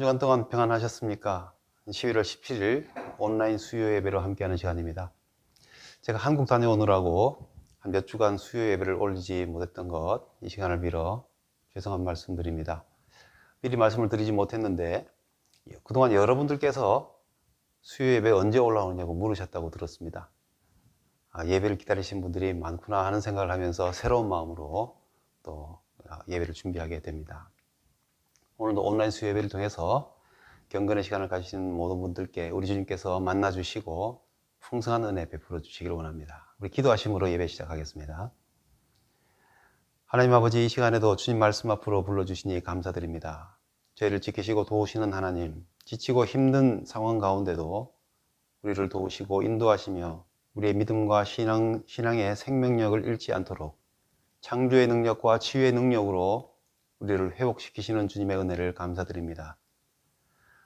주간 동안 평안하셨습니까? 11월 17일 온라인 수요 예배로 함께하는 시간입니다. 제가 한국 다녀오느라고 한 몇 주간 수요 예배를 올리지 못했던 것, 이 시간을 빌어 죄송한 말씀드립니다. 미리 말씀을 드리지 못했는데 그동안 여러분들께서 수요 예배 언제 올라오느냐고 물으셨다고 들었습니다. 예배를 기다리신 분들이 많구나 하는 생각을 하면서 새로운 마음으로 또 예배를 준비하게 됩니다. 오늘도 온라인 수요 예배를 통해서 경건의 시간을 가지신 모든 분들께 우리 주님께서 만나주시고 풍성한 은혜 베풀어 주시기를 원합니다. 우리 기도하심으로 예배 시작하겠습니다. 하나님 아버지, 이 시간에도 주님 말씀 앞으로 불러주시니 감사드립니다. 저희를 지키시고 도우시는 하나님, 지치고 힘든 상황 가운데도 우리를 도우시고 인도하시며 우리의 믿음과 신앙의 생명력을 잃지 않도록 창조의 능력과 치유의 능력으로 우리를 회복시키시는 주님의 은혜를 감사드립니다.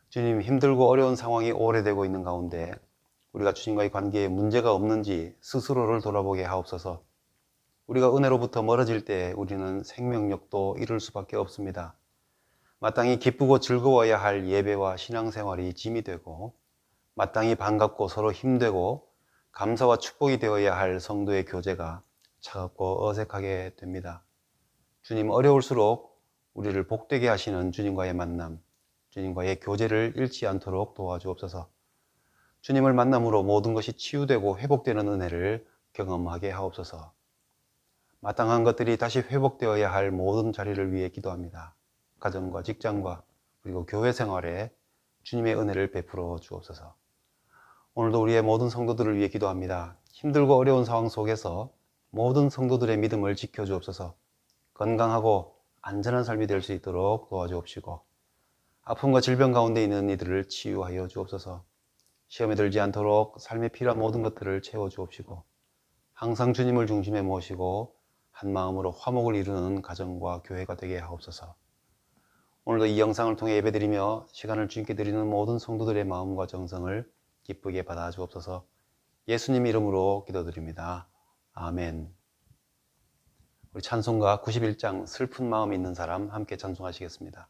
주님, 힘들고 어려운 상황이 오래되고 있는 가운데 우리가 주님과의 관계에 문제가 없는지 스스로를 돌아보게 하옵소서. 우리가 은혜로부터 멀어질 때 우리는 생명력도 잃을 수밖에 없습니다. 마땅히 기쁘고 즐거워야 할 예배와 신앙생활이 짐이 되고, 마땅히 반갑고 서로 힘되고 감사와 축복이 되어야 할 성도의 교제가 차갑고 어색하게 됩니다. 주님, 어려울수록 우리를 복되게 하시는 주님과의 만남, 주님과의 교제를 잃지 않도록 도와주옵소서. 주님을 만남으로 모든 것이 치유되고 회복되는 은혜를 경험하게 하옵소서. 마땅한 것들이 다시 회복되어야 할 모든 자리를 위해 기도합니다. 가정과 직장과 그리고 교회 생활에 주님의 은혜를 베풀어 주옵소서. 오늘도 우리의 모든 성도들을 위해 기도합니다. 힘들고 어려운 상황 속에서 모든 성도들의 믿음을 지켜주옵소서. 건강하고 안전한 삶이 될 수 있도록 도와주옵시고, 아픔과 질병 가운데 있는 이들을 치유하여 주옵소서. 시험에 들지 않도록 삶에 필요한 모든 것들을 채워주옵시고, 항상 주님을 중심에 모시고 한 마음으로 화목을 이루는 가정과 교회가 되게 하옵소서. 오늘도 이 영상을 통해 예배드리며 시간을 주님께 드리는 모든 성도들의 마음과 정성을 기쁘게 받아 주옵소서. 예수님 이름으로 기도드립니다. 아멘. 우리 찬송가 91장 슬픈 마음 있는 사람 함께 찬송하시겠습니다.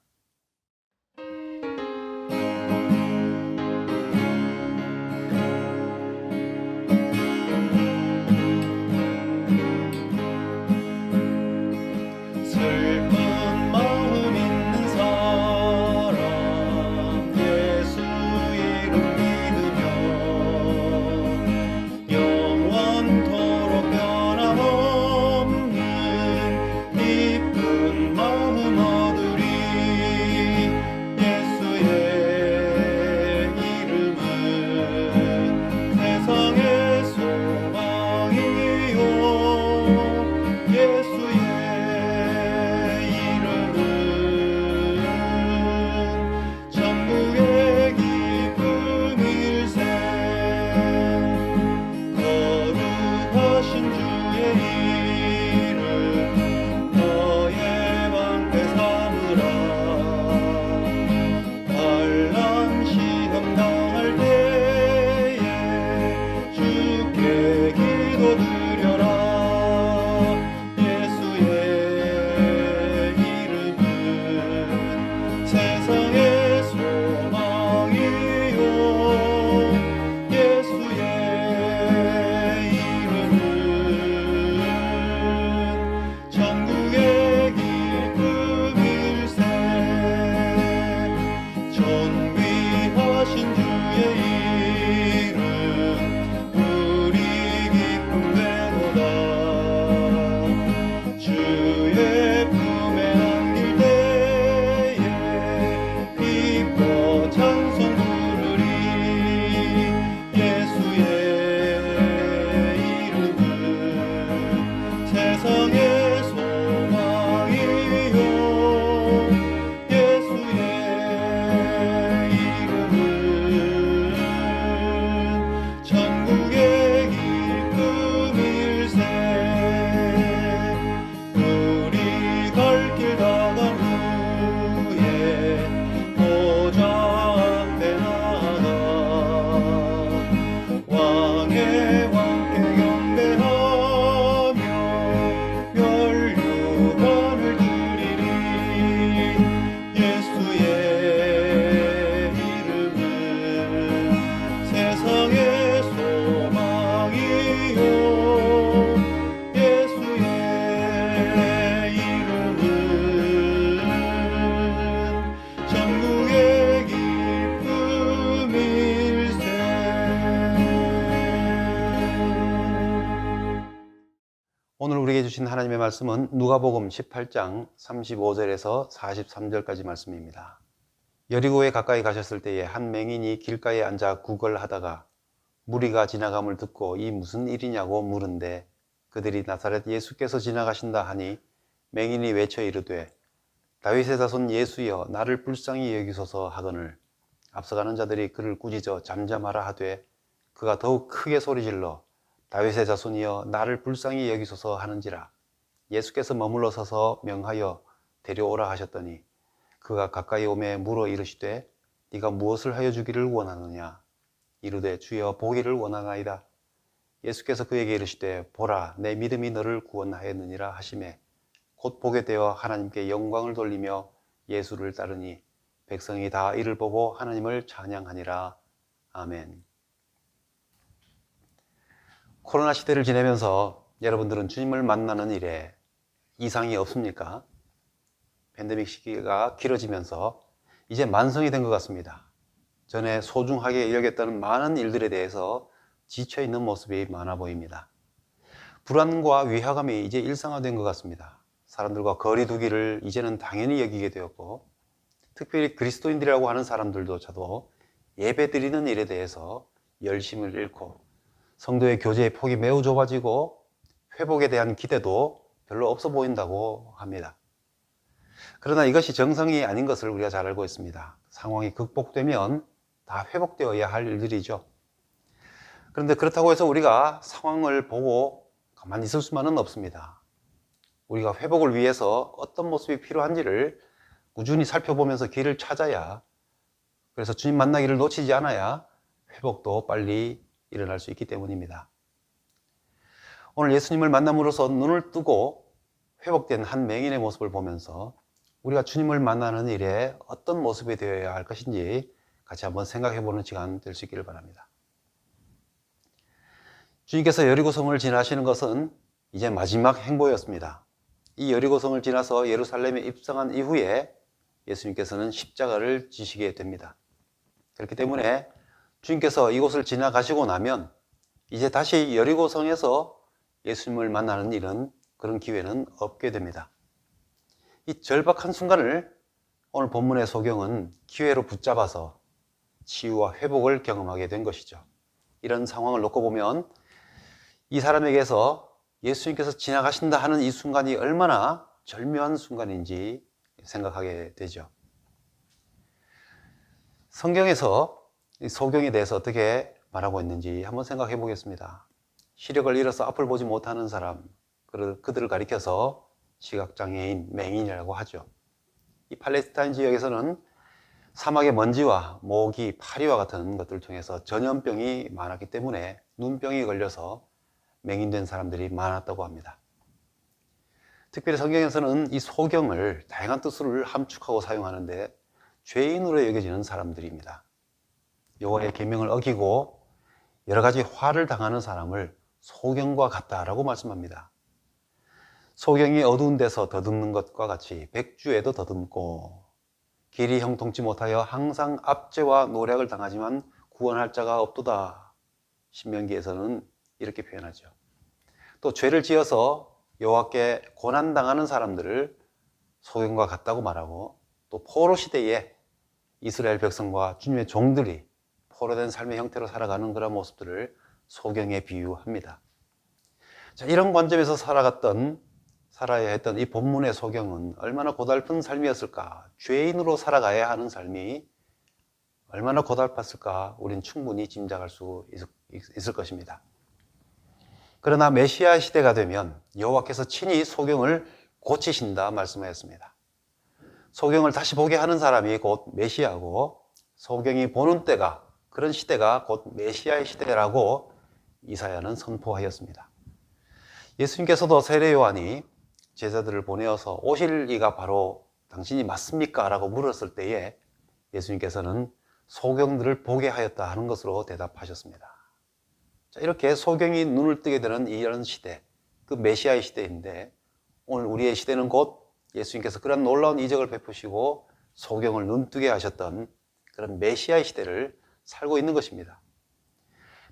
오늘 우리에게 주신 하나님의 말씀은 누가복음 18장 35절에서 43절까지 말씀입니다. 여리고에 가까이 가셨을 때에 한 맹인이 길가에 앉아 구걸하다가 무리가 지나감을 듣고 이 무슨 일이냐고 물은데 그들이 나사렛 예수께서 지나가신다 하니 맹인이 외쳐 이르되 다윗의 자손 예수여 나를 불쌍히 여기소서 하거늘 앞서가는 자들이 그를 꾸짖어 잠잠하라 하되 그가 더욱 크게 소리질러 다윗의 자손이여 나를 불쌍히 여기소서 하는지라. 예수께서 머물러 서서 명하여 데려오라 하셨더니 그가 가까이 오매 물어 이르시되 네가 무엇을 하여 주기를 원하느냐. 이르되 주여 보기를 원하나이다. 예수께서 그에게 이르시되 보라 내 믿음이 너를 구원하였느니라 하시매 곧 보게 되어 하나님께 영광을 돌리며 예수를 따르니 백성이 다 이를 보고 하나님을 찬양하니라. 아멘. 코로나 시대를 지내면서 여러분들은 주님을 만나는 일에 이상이 없습니까? 팬데믹 시기가 길어지면서 이제 만성이 된 것 같습니다. 전에 소중하게 여겼던 많은 일들에 대해서 지쳐있는 모습이 많아 보입니다. 불안과 위화감이 이제 일상화된 것 같습니다. 사람들과 거리 두기를 이제는 당연히 여기게 되었고 특별히 그리스도인들이라고 하는 사람들조차도 예배 드리는 일에 대해서 열심을 잃고 성도의 교제의 폭이 매우 좁아지고 회복에 대한 기대도 별로 없어 보인다고 합니다. 그러나 이것이 정상이 아닌 것을 우리가 잘 알고 있습니다. 상황이 극복되면 다 회복되어야 할 일들이죠. 그런데 그렇다고 해서 우리가 상황을 보고 가만히 있을 수만은 없습니다. 우리가 회복을 위해서 어떤 모습이 필요한지를 꾸준히 살펴보면서 길을 찾아야, 그래서 주님 만나기를 놓치지 않아야 회복도 빨리 일어날 수 있기 때문입니다. 오늘 예수님을 만남으로써 눈을 뜨고 회복된 한 맹인의 모습을 보면서 우리가 주님을 만나는 일에 어떤 모습이 되어야 할 것인지 같이 한번 생각해보는 시간 될 수 있기를 바랍니다. 주님께서 여리고성을 지나시는 것은 이제 마지막 행보였습니다. 이 여리고성을 지나서 예루살렘에 입성한 이후에 예수님께서는 십자가를 지시게 됩니다. 그렇기 때문에 주님께서 이곳을 지나가시고 나면 이제 다시 여리고성에서 예수님을 만나는 일은, 그런 기회는 없게 됩니다. 이 절박한 순간을 오늘 본문의 소경은 기회로 붙잡아서 치유와 회복을 경험하게 된 것이죠. 이런 상황을 놓고 보면 이 사람에게서 예수님께서 지나가신다 하는 이 순간이 얼마나 절묘한 순간인지 생각하게 되죠. 성경에서 이 소경에 대해서 어떻게 말하고 있는지 한번 생각해 보겠습니다. 시력을 잃어서 앞을 보지 못하는 사람, 그들을 가리켜서 시각장애인, 맹인이라고 하죠. 이 팔레스타인 지역에서는 사막의 먼지와 모기, 파리와 같은 것들을 통해서 전염병이 많았기 때문에 눈병이 걸려서 맹인된 사람들이 많았다고 합니다. 특별히 성경에서는 이 소경을 다양한 뜻을 함축하고 사용하는데 죄인으로 여겨지는 사람들입니다. 여호와의 계명을 어기고 여러 가지 화를 당하는 사람을 소경과 같다라고 말씀합니다. 소경이 어두운 데서 더듬는 것과 같이 백주에도 더듬고 길이 형통치 못하여 항상 압제와 노략을 당하지만 구원할 자가 없도다. 신명기에서는 이렇게 표현하죠. 또 죄를 지어서 여호와께 고난당하는 사람들을 소경과 같다고 말하고, 또 포로 시대에 이스라엘 백성과 주님의 종들이 포로된 삶의 형태로 살아가는 그런 모습들을 소경에 비유합니다. 자, 이런 관점에서 살아야 했던 이 본문의 소경은 얼마나 고달픈 삶이었을까? 죄인으로 살아가야 하는 삶이 얼마나 고달팠을까? 우린 충분히 짐작할 수 있을 것입니다. 그러나 메시아 시대가 되면 여호와께서 친히 소경을 고치신다 말씀하였습니다. 소경을 다시 보게 하는 사람이 곧 메시아고, 소경이 보는 때가, 그런 시대가 곧 메시아의 시대라고 이사야는 선포하였습니다. 예수님께서도 세례 요한이 제자들을 보내어서 오실 이가 바로 당신이 맞습니까? 라고 물었을 때에 예수님께서는 소경들을 보게 하였다 하는 것으로 대답하셨습니다. 자, 이렇게 소경이 눈을 뜨게 되는 이런 시대, 그 메시아의 시대인데, 오늘 우리의 시대는 곧 예수님께서 그런 놀라운 이적을 베푸시고 소경을 눈뜨게 하셨던 그런 메시아의 시대를 살고 있는 것입니다.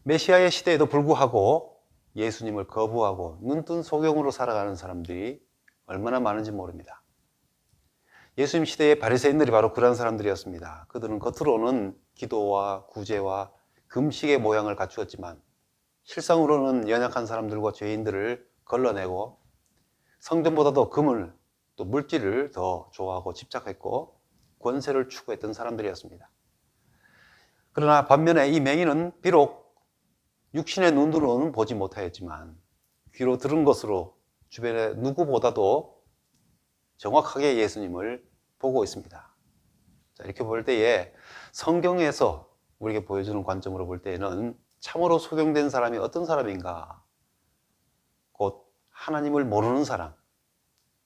메시아의 시대에도 불구하고 예수님을 거부하고 눈뜬 소경으로 살아가는 사람들이 얼마나 많은지 모릅니다. 예수님 시대의 바리새인들이 바로 그런 사람들이었습니다. 그들은 겉으로는 기도와 구제와 금식의 모양을 갖추었지만 실상으로는 연약한 사람들과 죄인들을 걸러내고 성전보다도 금을 또 물질을 더 좋아하고 집착했고 권세를 추구했던 사람들이었습니다. 그러나 반면에 이 맹인은 비록 육신의 눈으로는 보지 못하였지만 귀로 들은 것으로 주변의 누구보다도 정확하게 예수님을 보고 있습니다. 자, 이렇게 볼 때에 성경에서 우리에게 보여주는 관점으로 볼 때에는 참으로 소경된 사람이 어떤 사람인가? 곧 하나님을 모르는 사람,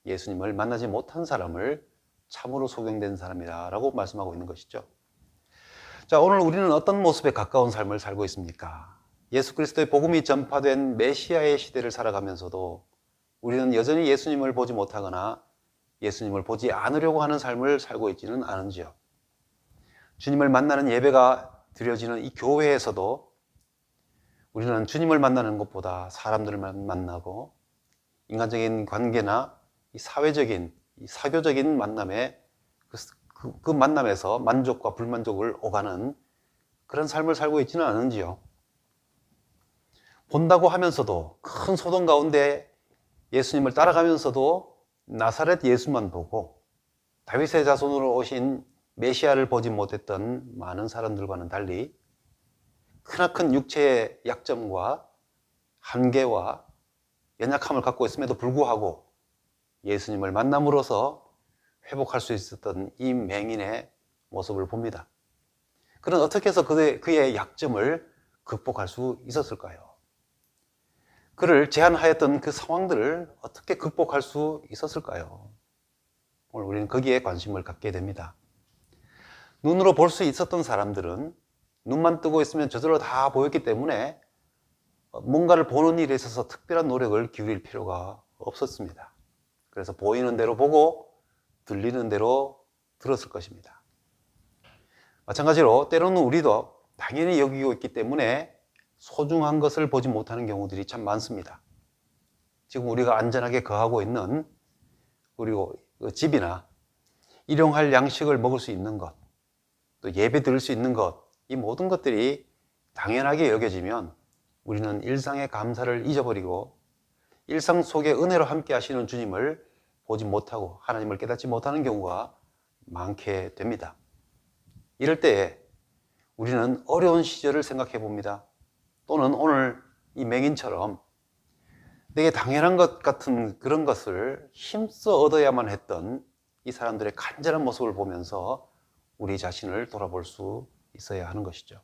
예수님을 만나지 못한 사람을 참으로 소경된 사람이라고 말씀하고 있는 것이죠. 자, 오늘 우리는 어떤 모습에 가까운 삶을 살고 있습니까? 예수 그리스도의 복음이 전파된 메시아의 시대를 살아가면서도 우리는 여전히 예수님을 보지 못하거나 예수님을 보지 않으려고 하는 삶을 살고 있지는 않은지요. 주님을 만나는 예배가 드려지는 이 교회에서도 우리는 주님을 만나는 것보다 사람들을 만나고 인간적인 관계나 이 사회적인, 이 사교적인 만남에 그 만남에서 만족과 불만족을 오가는 그런 삶을 살고 있지는 않은지요. 본다고 하면서도 큰 소동 가운데 예수님을 따라가면서도 나사렛 예수만 보고 다윗의 자손으로 오신 메시아를 보지 못했던 많은 사람들과는 달리 크나큰 육체의 약점과 한계와 연약함을 갖고 있음에도 불구하고 예수님을 만남으로써 회복할 수 있었던 이 맹인의 모습을 봅니다. 그는 어떻게 해서 그의 약점을 극복할 수 있었을까요? 그를 제한하였던 그 상황들을 어떻게 극복할 수 있었을까요? 오늘 우리는 거기에 관심을 갖게 됩니다. 눈으로 볼 수 있었던 사람들은 눈만 뜨고 있으면 저절로 다 보였기 때문에 뭔가를 보는 일에 있어서 특별한 노력을 기울일 필요가 없었습니다. 그래서 보이는 대로 보고 들리는 대로 들었을 것입니다. 마찬가지로 때로는 우리도 당연히 여기고 있기 때문에 소중한 것을 보지 못하는 경우들이 참 많습니다. 지금 우리가 안전하게 거하고 있는 그리고 집이나 일용할 양식을 먹을 수 있는 것, 또 예배 드릴 수 있는 것, 이 모든 것들이 당연하게 여겨지면 우리는 일상의 감사를 잊어버리고 일상 속에 은혜로 함께 하시는 주님을 보지 못하고 하나님을 깨닫지 못하는 경우가 많게 됩니다. 이럴 때에 우리는 어려운 시절을 생각해 봅니다. 또는 오늘 이 맹인처럼 내게 당연한 것 같은 그런 것을 힘써 얻어야만 했던 이 사람들의 간절한 모습을 보면서 우리 자신을 돌아볼 수 있어야 하는 것이죠.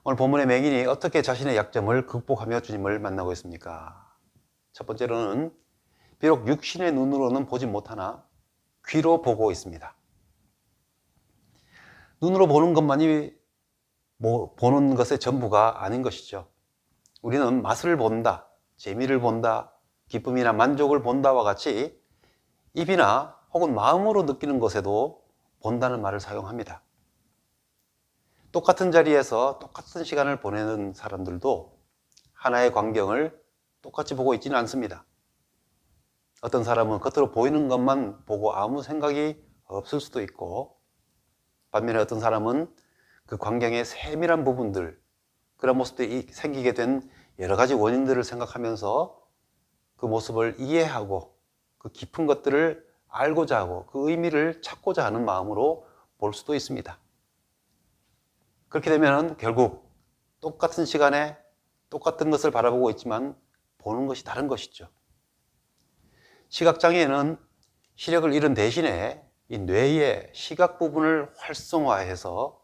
오늘 본문의 맹인이 어떻게 자신의 약점을 극복하며 주님을 만나고 있습니까? 첫 번째로는 비록 육신의 눈으로는 보지 못하나 귀로 보고 있습니다. 눈으로 보는 것만이 보는 것의 전부가 아닌 것이죠. 우리는 맛을 본다, 재미를 본다, 기쁨이나 만족을 본다와 같이 입이나 혹은 마음으로 느끼는 것에도 본다는 말을 사용합니다. 똑같은 자리에서 똑같은 시간을 보내는 사람들도 하나의 광경을 똑같이 보고 있지는 않습니다. 어떤 사람은 겉으로 보이는 것만 보고 아무 생각이 없을 수도 있고, 반면에 어떤 사람은 그 광경의 세밀한 부분들, 그런 모습들이 생기게 된 여러 가지 원인들을 생각하면서 그 모습을 이해하고 그 깊은 것들을 알고자 하고 그 의미를 찾고자 하는 마음으로 볼 수도 있습니다. 그렇게 되면 결국 똑같은 시간에 똑같은 것을 바라보고 있지만 보는 것이 다른 것이죠. 시각장애는 시력을 잃은 대신에 이 뇌의 시각 부분을 활성화해서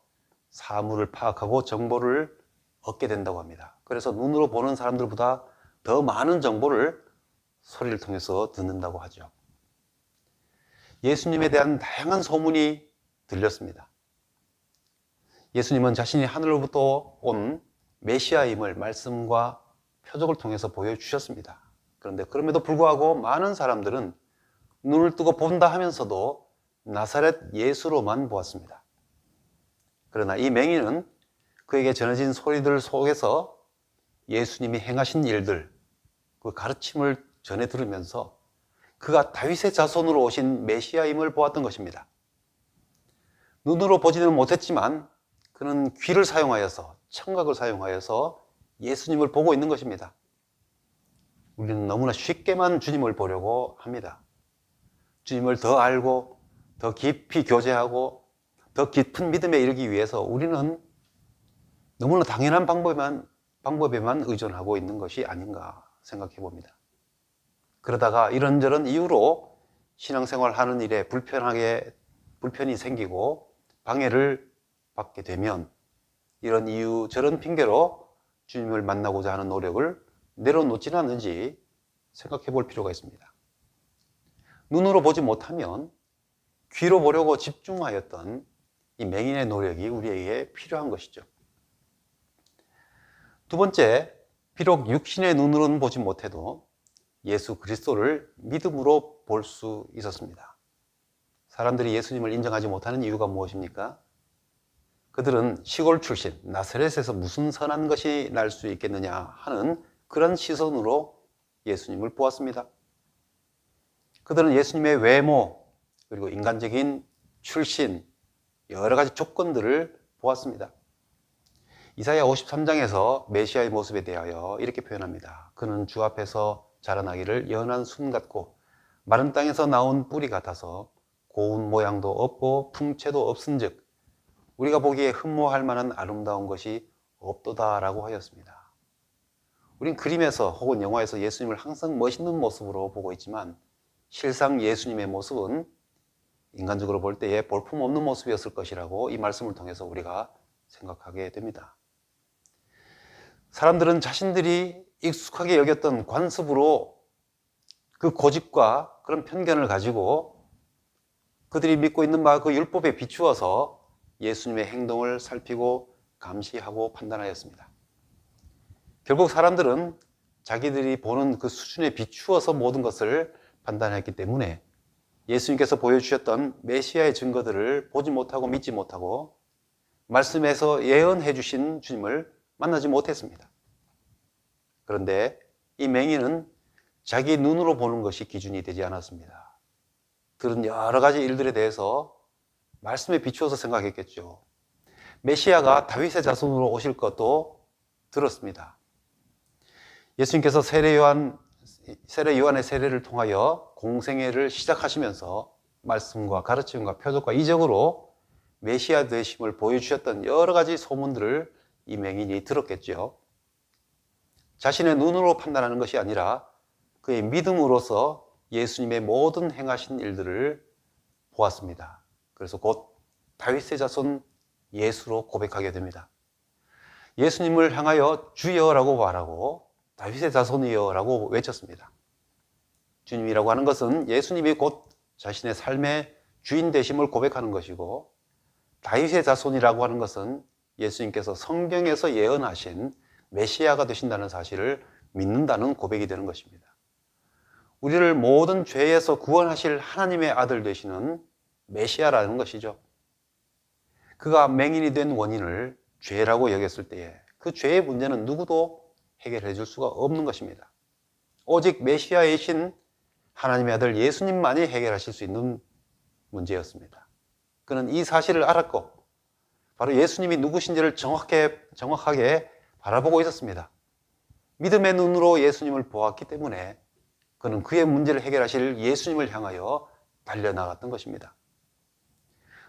사물을 파악하고 정보를 얻게 된다고 합니다. 그래서 눈으로 보는 사람들보다 더 많은 정보를 소리를 통해서 듣는다고 하죠. 예수님에 대한 다양한 소문이 들렸습니다. 예수님은 자신이 하늘로부터 온 메시아임을 말씀과 표적을 통해서 보여주셨습니다. 그런데 그럼에도 불구하고 많은 사람들은 눈을 뜨고 본다 하면서도 나사렛 예수로만 보았습니다. 그러나 이 맹인은 그에게 전해진 소리들 속에서 예수님이 행하신 일들, 그 가르침을 전해 들으면서 그가 다윗의 자손으로 오신 메시아임을 보았던 것입니다. 눈으로 보지는 못했지만 그는 귀를 사용하여서, 청각을 사용하여서 예수님을 보고 있는 것입니다. 우리는 너무나 쉽게만 주님을 보려고 합니다. 주님을 더 알고 더 깊이 교제하고 더 깊은 믿음에 이르기 위해서 우리는 너무나 당연한 방법에만 의존하고 있는 것이 아닌가 생각해 봅니다. 그러다가 이런저런 이유로 신앙생활 하는 일에 불편이 생기고 방해를 받게 되면 이런 이유 저런 핑계로 주님을 만나고자 하는 노력을 내려놓지는 않는지 생각해 볼 필요가 있습니다. 눈으로 보지 못하면 귀로 보려고 집중하였던 이 맹인의 노력이 우리에게 필요한 것이죠. 두 번째, 비록 육신의 눈으로는 보지 못해도 예수 그리스도를 믿음으로 볼 수 있었습니다. 사람들이 예수님을 인정하지 못하는 이유가 무엇입니까? 그들은 시골 출신, 나사렛에서 무슨 선한 것이 날 수 있겠느냐 하는 그런 시선으로 예수님을 보았습니다. 그들은 예수님의 외모, 그리고 인간적인 출신, 여러 가지 조건들을 보았습니다. 이사야 53장에서 메시아의 모습에 대하여 이렇게 표현합니다. 그는 주 앞에서 자라나기를 연한 순 같고 마른 땅에서 나온 뿌리 같아서 고운 모양도 없고 풍채도 없은즉 우리가 보기에 흠모할 만한 아름다운 것이 없도다라고 하였습니다. 우린 그림에서 혹은 영화에서 예수님을 항상 멋있는 모습으로 보고 있지만 실상 예수님의 모습은 인간적으로 볼 때에 볼품없는 모습이었을 것이라고 이 말씀을 통해서 우리가 생각하게 됩니다. 사람들은 자신들이 익숙하게 여겼던 관습으로 그 고집과 그런 편견을 가지고 그들이 믿고 있는 바 그 율법에 비추어서 예수님의 행동을 살피고 감시하고 판단하였습니다. 결국 사람들은 자기들이 보는 그 수준에 비추어서 모든 것을 판단했기 때문에 예수님께서 보여주셨던 메시아의 증거들을 보지 못하고 믿지 못하고 말씀에서 예언해 주신 주님을 만나지 못했습니다. 그런데 이 맹인은 자기 눈으로 보는 것이 기준이 되지 않았습니다. 그런 여러 가지 일들에 대해서 말씀에 비추어서 생각했겠죠. 메시아가 다윗의 자손으로 오실 것도 들었습니다. 예수님께서 세례 요한의 세례를 통하여 공생애를 시작하시면서 말씀과 가르침과 표적과 이적으로 메시아 되심을 보여주셨던 여러 가지 소문들을 이 맹인이 들었겠죠. 자신의 눈으로 판단하는 것이 아니라 그의 믿음으로서 예수님의 모든 행하신 일들을 보았습니다. 그래서 곧 다윗의 자손 예수로 고백하게 됩니다. 예수님을 향하여 주여라고 말하고 다윗의 자손이여라고 외쳤습니다. 주님이라고 하는 것은 예수님이 곧 자신의 삶의 주인 되심을 고백하는 것이고 다윗의 자손이라고 하는 것은 예수님께서 성경에서 예언하신 메시아가 되신다는 사실을 믿는다는 고백이 되는 것입니다. 우리를 모든 죄에서 구원하실 하나님의 아들 되시는 메시아라는 것이죠. 그가 맹인이 된 원인을 죄라고 여겼을 때에 그 죄의 문제는 누구도 해결해 줄 수가 없는 것입니다. 오직 메시아이신 하나님의 아들 예수님만이 해결하실 수 있는 문제였습니다. 그는 이 사실을 알았고 바로 예수님이 누구신지를 정확하게 바라보고 있었습니다. 믿음의 눈으로 예수님을 보았기 때문에 그는 그의 문제를 해결하실 예수님을 향하여 달려나갔던 것입니다.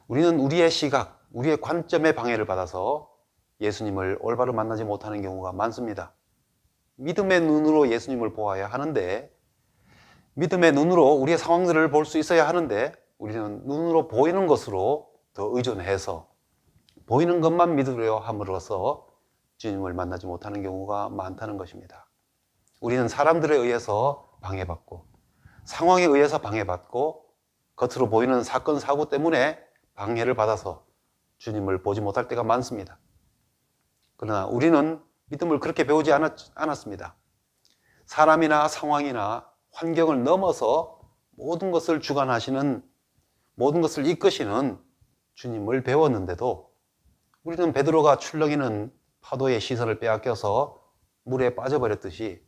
우리는 우리의 시각, 우리의 관점에 방해를 받아서 예수님을 올바로 만나지 못하는 경우가 많습니다. 믿음의 눈으로 예수님을 보아야 하는데, 믿음의 눈으로 우리의 상황들을 볼 수 있어야 하는데 우리는 눈으로 보이는 것으로 더 의존해서 보이는 것만 믿으려 함으로써 주님을 만나지 못하는 경우가 많다는 것입니다. 우리는 사람들에 의해서 방해받고 상황에 의해서 방해받고 겉으로 보이는 사건 사고 때문에 방해를 받아서 주님을 보지 못할 때가 많습니다. 그러나 우리는 믿음을 그렇게 배우지 않았습니다. 사람이나 상황이나 환경을 넘어서 모든 것을 주관하시는, 모든 것을 이끄시는 주님을 배웠는데도 우리는 베드로가 출렁이는 파도의 시선을 빼앗겨서 물에 빠져버렸듯이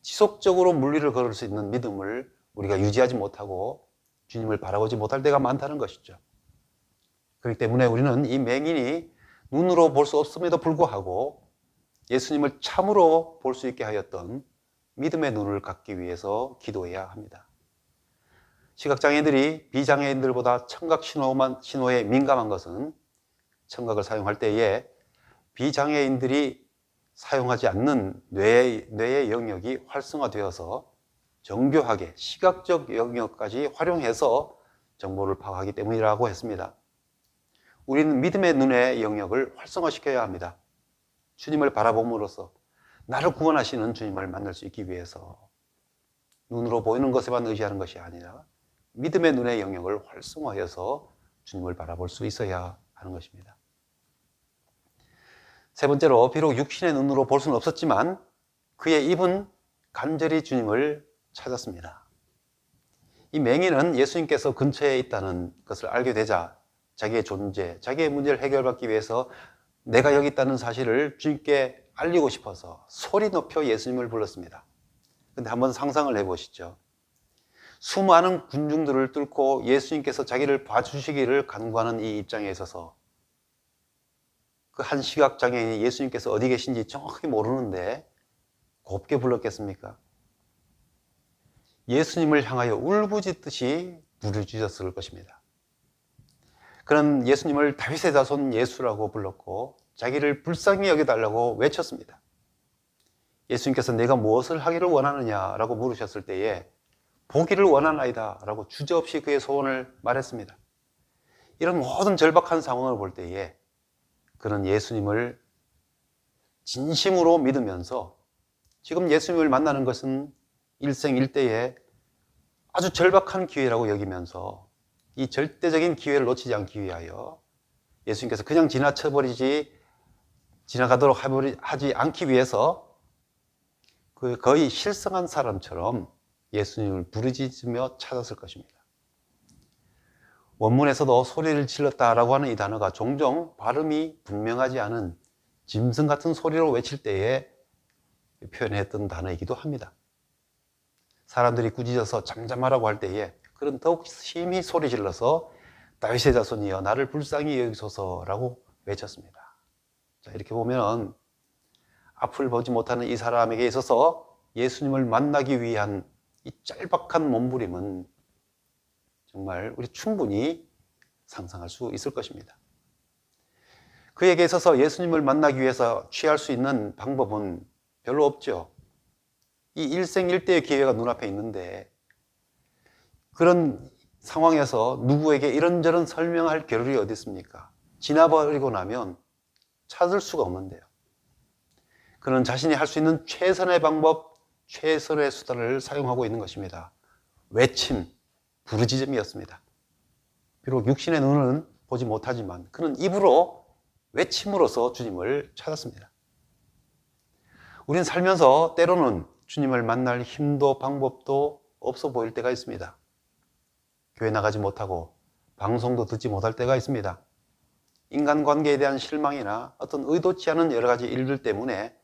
지속적으로 물리를 걸을 수 있는 믿음을 우리가 유지하지 못하고 주님을 바라보지 못할 때가 많다는 것이죠. 그렇기 때문에 우리는 이 맹인이 눈으로 볼 수 없음에도 불구하고 예수님을 참으로 볼 수 있게 하였던 믿음의 눈을 갖기 위해서 기도해야 합니다. 시각장애인들이 비장애인들보다 청각 신호에 민감한 것은 청각을 사용할 때에 비장애인들이 사용하지 않는 뇌의 영역이 활성화되어서 정교하게 시각적 영역까지 활용해서 정보를 파악하기 때문이라고 했습니다. 우리는 믿음의 눈의 영역을 활성화시켜야 합니다. 주님을 바라봄으로써 나를 구원하시는 주님을 만날 수 있기 위해서 눈으로 보이는 것에만 의지하는 것이 아니라 믿음의 눈의 영역을 활성화해서 주님을 바라볼 수 있어야 하는 것입니다. 세 번째로, 비록 육신의 눈으로 볼 수는 없었지만 그의 입은 간절히 주님을 찾았습니다. 이 맹인은 예수님께서 근처에 있다는 것을 알게 되자 자기의 존재, 자기의 문제를 해결받기 위해서 내가 여기 있다는 사실을 주님께 알리고 싶어서 소리 높여 예수님을 불렀습니다. 근데 한번 상상을 해보시죠. 수많은 군중들을 뚫고 예수님께서 자기를 봐주시기를 간구하는 이 입장에 있어서 그 한 시각장애인이 예수님께서 어디 계신지 정확히 모르는데 곱게 불렀겠습니까? 예수님을 향하여 울부짖듯이 부르짖었을 것입니다. 그는 예수님을 다윗의 자손 예수라고 불렀고 자기를 불쌍히 여겨달라고 외쳤습니다. 예수님께서 내가 무엇을 하기를 원하느냐라고 물으셨을 때에 보기를 원하나이다 라고 주저없이 그의 소원을 말했습니다. 이런 모든 절박한 상황을 볼 때에 그는 예수님을 진심으로 믿으면서 지금 예수님을 만나는 것은 일생일대의 아주 절박한 기회라고 여기면서 이 절대적인 기회를 놓치지 않기 위하여 예수님께서 그냥 지나가도록 하지 않기 위해서 거의 실성한 사람처럼 예수님을 부르짖으며 찾았을 것입니다. 원문에서도 소리를 질렀다라고 하는 이 단어가 종종 발음이 분명하지 않은 짐승 같은 소리로 외칠 때에 표현했던 단어이기도 합니다. 사람들이 꾸짖어서 잠잠하라고 할 때에 그런 더욱 심히 소리 질러서 다윗의 자손이여 나를 불쌍히 여기소서라고 외쳤습니다. 자, 이렇게 보면 앞을 보지 못하는 이 사람에게 있어서 예수님을 만나기 위한 이 짤박한 몸부림은 정말 우리 충분히 상상할 수 있을 것입니다. 그에게 있어서 예수님을 만나기 위해서 취할 수 있는 방법은 별로 없죠. 이 일생일대의 기회가 눈앞에 있는데 그런 상황에서 누구에게 이런저런 설명할 겨를이 어디 있습니까? 지나버리고 나면 찾을 수가 없는데요. 그는 자신이 할 수 있는 최선의 방법, 최선의 수단을 사용하고 있는 것입니다. 외침, 부르짖음이었습니다. 비록 육신의 눈은 보지 못하지만 그는 입으로 외침으로써 주님을 찾았습니다. 우린 살면서 때로는 주님을 만날 힘도 방법도 없어 보일 때가 있습니다. 교회 나가지 못하고 방송도 듣지 못할 때가 있습니다. 인간관계에 대한 실망이나 어떤 의도치 않은 여러 가지 일들 때문에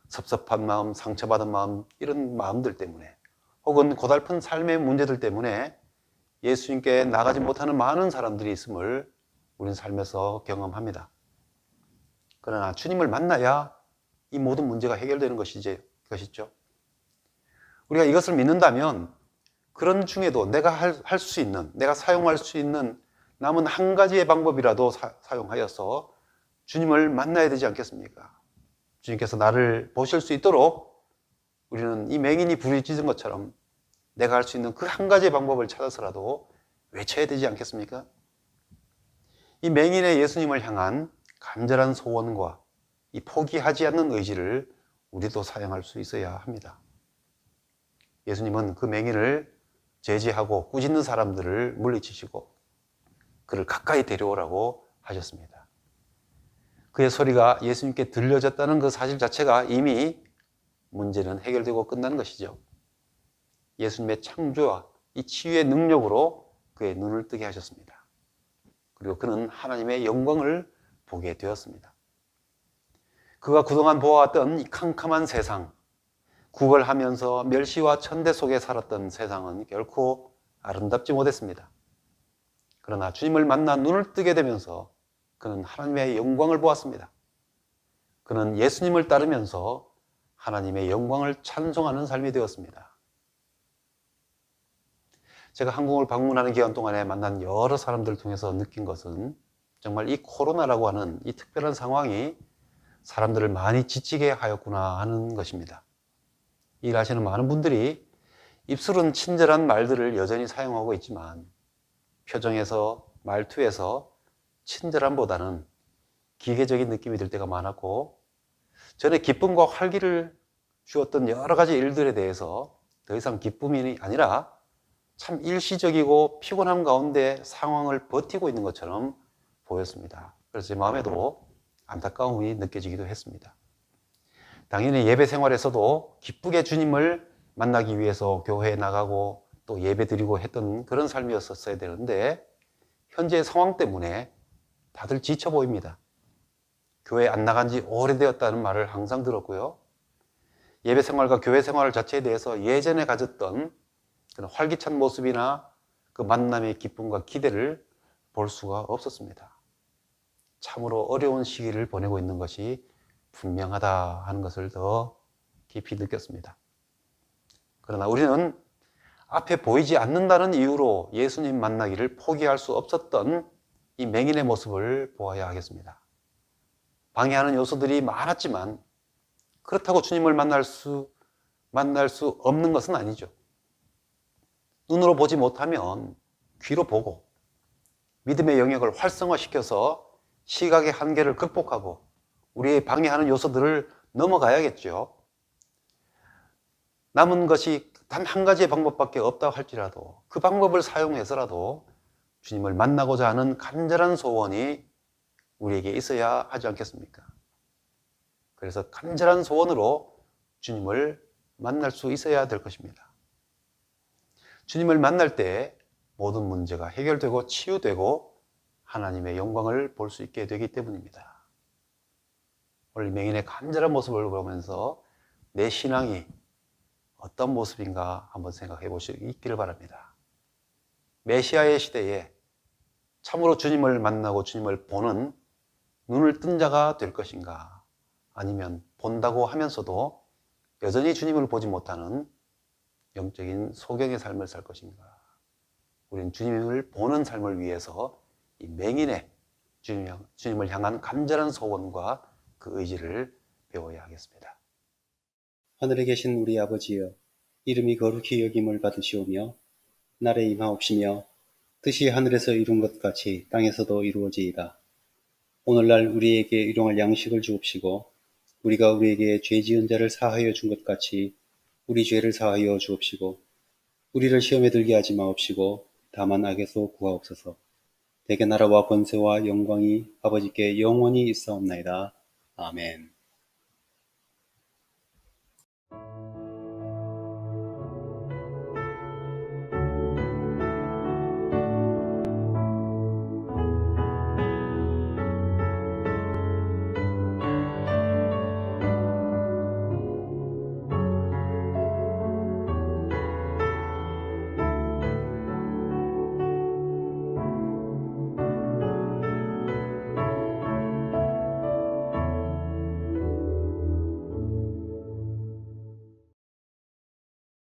섭섭한 마음, 상처받은 마음, 이런 마음들 때문에 혹은 고달픈 삶의 문제들 때문에 예수님께 나가지 못하는 많은 사람들이 있음을 우리는 살면서 경험합니다. 그러나 주님을 만나야 이 모든 문제가 해결되는 것이죠. 우리가 이것을 믿는다면 그런 중에도 내가 할 수 있는, 내가 사용할 수 있는 남은 한 가지의 방법이라도 사용하여서 주님을 만나야 되지 않겠습니까? 주님께서 나를 보실 수 있도록 우리는 이 맹인이 부르짖은 것처럼 내가 할 수 있는 그 한 가지의 방법을 찾아서라도 외쳐야 되지 않겠습니까? 이 맹인의 예수님을 향한 간절한 소원과 이 포기하지 않는 의지를 우리도 사용할 수 있어야 합니다. 예수님은 그 맹인을 제지하고 꾸짖는 사람들을 물리치시고 그를 가까이 데려오라고 하셨습니다. 그의 소리가 예수님께 들려졌다는 그 사실 자체가 이미 문제는 해결되고 끝나는 것이죠. 예수님의 창조와 이 치유의 능력으로 그의 눈을 뜨게 하셨습니다. 그리고 그는 하나님의 영광을 보게 되었습니다. 그가 그동안 보아왔던 이 캄캄한 세상, 구걸하면서 멸시와 천대 속에 살았던 세상은 결코 아름답지 못했습니다. 그러나 주님을 만나 눈을 뜨게 되면서 그는 하나님의 영광을 보았습니다. 그는 예수님을 따르면서 하나님의 영광을 찬송하는 삶이 되었습니다. 제가 한국을 방문하는 기간 동안에 만난 여러 사람들을 통해서 느낀 것은 정말 이 코로나라고 하는 이 특별한 상황이 사람들을 많이 지치게 하였구나 하는 것입니다. 일하시는 많은 분들이 입술은 친절한 말들을 여전히 사용하고 있지만 표정에서, 말투에서 친절함보다는 기계적인 느낌이 들 때가 많았고, 전에 기쁨과 활기를 주었던 여러 가지 일들에 대해서 더 이상 기쁨이 아니라 참 일시적이고 피곤함 가운데 상황을 버티고 있는 것처럼 보였습니다. 그래서 제 마음에도 안타까움이 느껴지기도 했습니다. 당연히 예배 생활에서도 기쁘게 주님을 만나기 위해서 교회에 나가고 또 예배 드리고 했던 그런 삶이었어야 되는데, 현재의 상황 때문에 다들 지쳐 보입니다. 교회 안 나간 지 오래되었다는 말을 항상 들었고요. 예배 생활과 교회 생활 자체에 대해서 예전에 가졌던 그런 활기찬 모습이나 그 만남의 기쁨과 기대를 볼 수가 없었습니다. 참으로 어려운 시기를 보내고 있는 것이 분명하다 하는 것을 더 깊이 느꼈습니다. 그러나 우리는 앞에 보이지 않는다는 이유로 예수님 만나기를 포기할 수 없었던 이 맹인의 모습을 보아야 하겠습니다. 방해하는 요소들이 많았지만 그렇다고 주님을 만날 수 없는 것은 아니죠. 눈으로 보지 못하면 귀로 보고 믿음의 영역을 활성화시켜서 시각의 한계를 극복하고 우리의 방해하는 요소들을 넘어가야겠죠. 남은 것이 단 한 가지의 방법밖에 없다고 할지라도 그 방법을 사용해서라도 주님을 만나고자 하는 간절한 소원이 우리에게 있어야 하지 않겠습니까? 그래서 간절한 소원으로 주님을 만날 수 있어야 될 것입니다. 주님을 만날 때 모든 문제가 해결되고 치유되고 하나님의 영광을 볼 수 있게 되기 때문입니다. 오늘 맹인의 간절한 모습을 보면서 내 신앙이 어떤 모습인가 한번 생각해 보시기를 바랍니다. 메시아의 시대에 참으로 주님을 만나고 주님을 보는 눈을 뜬 자가 될 것인가, 아니면 본다고 하면서도 여전히 주님을 보지 못하는 영적인 소경의 삶을 살 것인가. 우리는 주님을 보는 삶을 위해서 이 맹인의 주님을 향한 간절한 소원과 그 의지를 배워야 하겠습니다. 하늘에 계신 우리 아버지여, 이름이 거룩히 여김을 받으시오며 날에 임하옵시며 뜻이 하늘에서 이룬 것 같이 땅에서도 이루어지이다. 오늘날 우리에게 일용할 양식을 주옵시고 우리가 우리에게 죄 지은 자를 사하여 준 것 같이 우리 죄를 사하여 주옵시고 우리를 시험에 들게 하지 마옵시고 다만 악에서 구하옵소서. 대개 나라와 권세와 영광이 아버지께 영원히 있사옵나이다. 아멘.